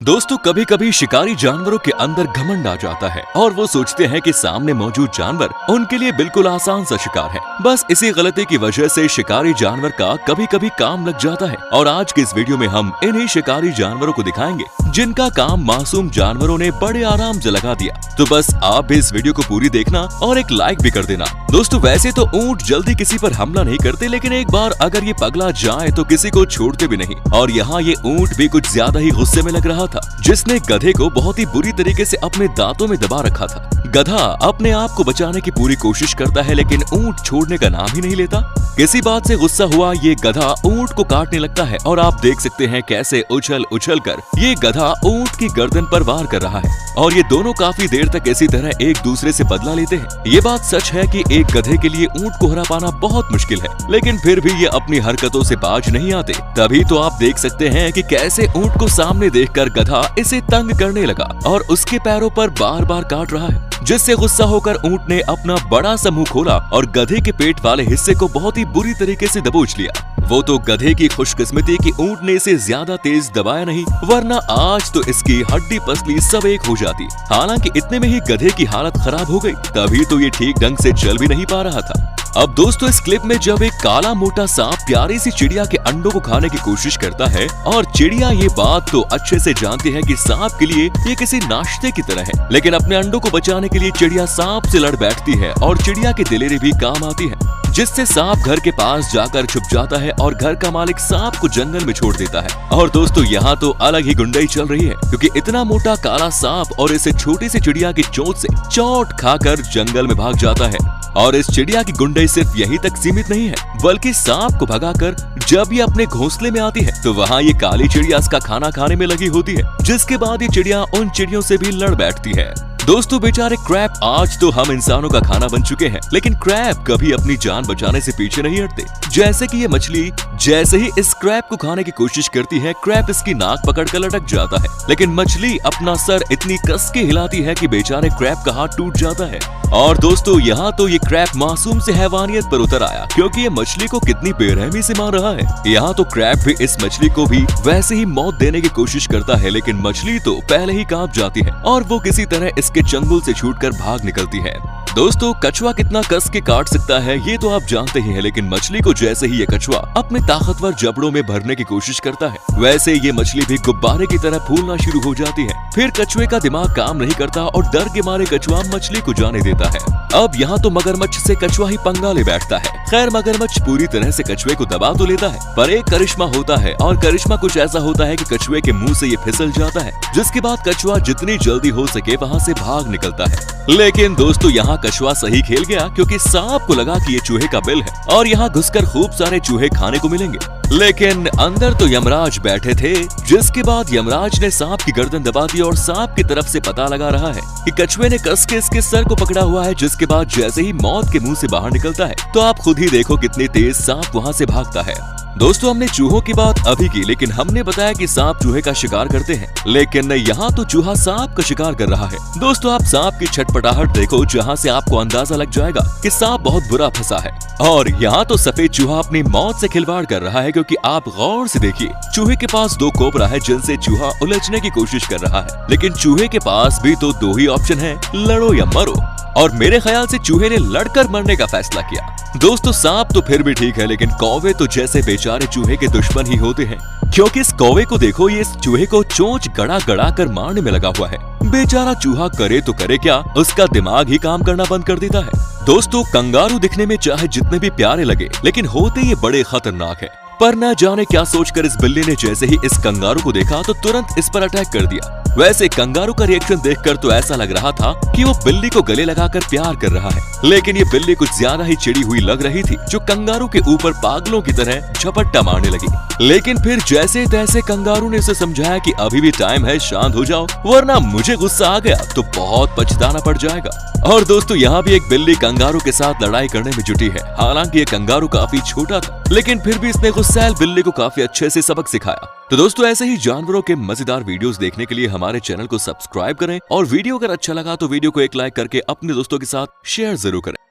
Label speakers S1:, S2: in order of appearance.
S1: दोस्तों कभी कभी शिकारी जानवरों के अंदर घमंड आ जाता है और वो सोचते हैं कि सामने मौजूद जानवर उनके लिए बिल्कुल आसान सा शिकार है। बस इसी गलती की वजह से शिकारी जानवर का कभी कभी काम लग जाता है। और आज के इस वीडियो में हम इन्हीं शिकारी जानवरों को दिखाएंगे जिनका काम मासूम जानवरों ने बड़े आराम से लगा दिया। तो बस आप भी इस वीडियो को पूरी देखना और एक लाइक भी कर देना। दोस्तों वैसे तो ऊंट जल्दी किसी पर हमला नहीं करते, लेकिन एक बार अगर ये पगला जाए तो किसी को छोड़ते भी नहीं। और यहाँ ये ऊंट भी कुछ ज्यादा ही गुस्से में लग रहा था, जिसने गधे को बहुत ही बुरी तरीके से अपने दांतों में दबा रखा था। गधा अपने आप को बचाने की पूरी कोशिश करता है, लेकिन ऊंट छोड़ने का नाम ही नहीं लेता। किसी बात से गुस्सा हुआ ये गधा ऊंट को काटने लगता है और आप देख सकते हैं कैसे उछल उछल कर ये गधा ऊंट की गर्दन पर वार कर रहा है। और ये दोनों काफी देर तक इसी तरह एक दूसरे से बदला लेते हैं। ये बात सच है कि एक गधे के लिए ऊंट को हरा पाना बहुत मुश्किल है, लेकिन फिर भी ये अपनी हरकतों से बाज नहीं आते। तभी तो आप देख सकते हैं कि कैसे ऊंट को सामने देखकर गधा इसे तंग करने लगा और उसके पैरों पर बार बार काट रहा है, जिससे गुस्सा होकर ऊंट ने अपना बड़ा सा मुंह खोला और गधे के पेट वाले हिस्से को बहुत ही बुरी तरीके से दबोच लिया। वो तो गधे की खुशकिस्मती कि ऊंट ने इसे ज्यादा तेज दबाया नहीं, वरना आज तो इसकी हड्डी पसली सब एक हो जाती। हालांकि इतने में ही गधे की हालत खराब हो गई, तभी तो ये ठीक ढंग से चल भी नहीं पा रहा था। अब दोस्तों इस क्लिप में जब एक काला मोटा सांप प्यारी सी चिड़िया के अंडों को खाने की कोशिश करता है, और चिड़िया ये बात तो अच्छे से जानती है कि सांप के लिए ये किसी नाश्ते की तरह है, लेकिन अपने अंडों को बचाने के लिए चिड़िया सांप से लड़ बैठती है और चिड़िया की दिलेरी भी काम आती है, जिससे सांप घर के पास जाकर छुप जाता है और घर का मालिक सांप को जंगल में छोड़ देता है। और दोस्तों यहाँ तो अलग ही गुंडाई चल रही है, क्योंकि इतना मोटा काला सांप और इसे छोटी सी चिड़िया की चोंच से चोट खाकर जंगल में भाग जाता है। और इस चिड़िया की गुंडाई सिर्फ यहीं तक सीमित नहीं है, बल्कि सांप को भगाकर जब ये अपने घोंसले में आती है तो वहाँ ये काली चिड़िया इसका खाना खाने में लगी होती है, जिसके बाद ये चिड़िया उन चिड़ियों से भी लड़ बैठती है। दोस्तों बेचारे क्रैब आज तो हम इंसानों का खाना बन चुके हैं, लेकिन क्रैब कभी अपनी जान बचाने से पीछे नहीं हटते। जैसे कि ये मछली जैसे ही इस क्रैब को खाने की कोशिश करती है, क्रैब इसकी नाक पकड़कर लटक जाता है, लेकिन मछली अपना सर इतनी कस के हिलाती है कि बेचारे क्रैब का हाथ टूट जाता है। और दोस्तों यहाँ तो ये क्रैब मासूम से हैवानियत पर उतर आया, क्योंकि ये मछली को कितनी बेरहमी से मार रहा है। यहाँ तो क्रैब भी इस मछली को भी वैसे ही मौत देने की कोशिश करता है, लेकिन मछली तो पहले ही कांप जाती है और वो किसी तरह इसके चंगुल से छूटकर भाग निकलती है। दोस्तों कछुआ कितना कस के काट सकता है ये तो आप जानते ही हैं, लेकिन मछली को जैसे ही ये कछुआ अपने ताकतवर जबड़ों में भरने की कोशिश करता है, वैसे ये मछली भी गुब्बारे की तरह फूलना शुरू हो जाती है। फिर कछुए का दिमाग काम नहीं करता और डर के मारे कछुआ मछली को जाने देता है। अब यहाँ तो मगरमच्छ से कछुआ ही पंगा ले बैठता है। खैर मगरमच्छ पूरी तरह से कछुए को दबा तो लेता है, पर एक करिश्मा होता है, और करिश्मा कुछ ऐसा होता है कि कछुए के मुंह से ये फिसल जाता है, जिसके बाद कछुआ जितनी जल्दी हो सके वहाँ से भाग निकलता है। लेकिन दोस्तों यहाँ कछुआ सही खेल गया, क्योंकि सांप को लगा कि ये चूहे का बिल है और यहाँ घुसकर खूब सारे चूहे खाने को मिलेंगे। लेकिन अंदर तो यमराज बैठे थे, जिसके बाद यमराज ने सांप की गर्दन दबा दी और सांप की तरफ से पता लगा रहा है कि कछुए ने कस के इसके सर को पकड़ा हुआ है, जिसके बाद जैसे ही मौत के मुंह से बाहर निकलता है तो आप खुद ही देखो कितनी तेज सांप वहाँ से भागता है। दोस्तों हमने चूहों की बात अभी की, लेकिन हमने बताया कि सांप चूहे का शिकार करते हैं, लेकिन यहाँ तो चूहा सांप का शिकार कर रहा है। दोस्तों आप सांप की छटपटाहट देखो, जहाँ से आपको अंदाजा लग जाएगा कि सांप बहुत बुरा फंसा है। और यहाँ तो सफेद चूहा अपनी मौत से खिलवाड़ कर रहा है, क्योंकि आप गौर से देखिए चूहे के पास दो कोबरा है जिनसे चूहा उलझने की कोशिश कर रहा है, लेकिन चूहे के पास भी तो दो ही ऑप्शन है, लड़ो या मरो। और मेरे ख्याल से चूहे ने लड़कर मरने का फैसला किया। दोस्तों सांप तो फिर भी ठीक है, लेकिन कौवे तो जैसे बेचारे चूहे के दुश्मन ही होते हैं, क्योंकि इस कौवे को देखो, ये इस चूहे को चोंच गड़ा गड़ा कर मारने में लगा हुआ है। बेचारा चूहा करे तो करे क्या, उसका दिमाग ही काम करना बंद कर देता है। दोस्तों कंगारू दिखने में चाहे जितने भी प्यारे लगे, लेकिन होते ये बड़े खतरनाक है। पर न जाने क्या सोचकर इस बिल्ली ने जैसे ही इस कंगारू को देखा तो तुरंत इस पर अटैक कर दिया। वैसे कंगारू का रिएक्शन देखकर तो ऐसा लग रहा था कि वो बिल्ली को गले लगाकर प्यार कर रहा है, लेकिन ये बिल्ली कुछ ज्यादा ही चिड़ी हुई लग रही थी, जो कंगारू के ऊपर पागलों की तरह झपट्टा मारने लगी। लेकिन फिर जैसे तैसे कंगारू ने उसे समझाया कि अभी भी टाइम है, शांत हो जाओ, वरना मुझे गुस्सा आ गया तो बहुत पछताना पड़ जाएगा। और दोस्तों यहाँ भी एक बिल्ली कंगारू के साथ लड़ाई करने में जुटी है। हालांकि ये कंगारू काफी छोटा था, लेकिन फिर भी इसने गुस्सैल बिल्ली को काफी अच्छे से सबक सिखाया। तो दोस्तों ऐसे ही जानवरों के मजेदार वीडियोस देखने के लिए हमारे चैनल को सब्सक्राइब करें, और वीडियो अगर अच्छा लगा तो वीडियो को एक लाइक करके अपने दोस्तों के साथ शेयर जरूर करें।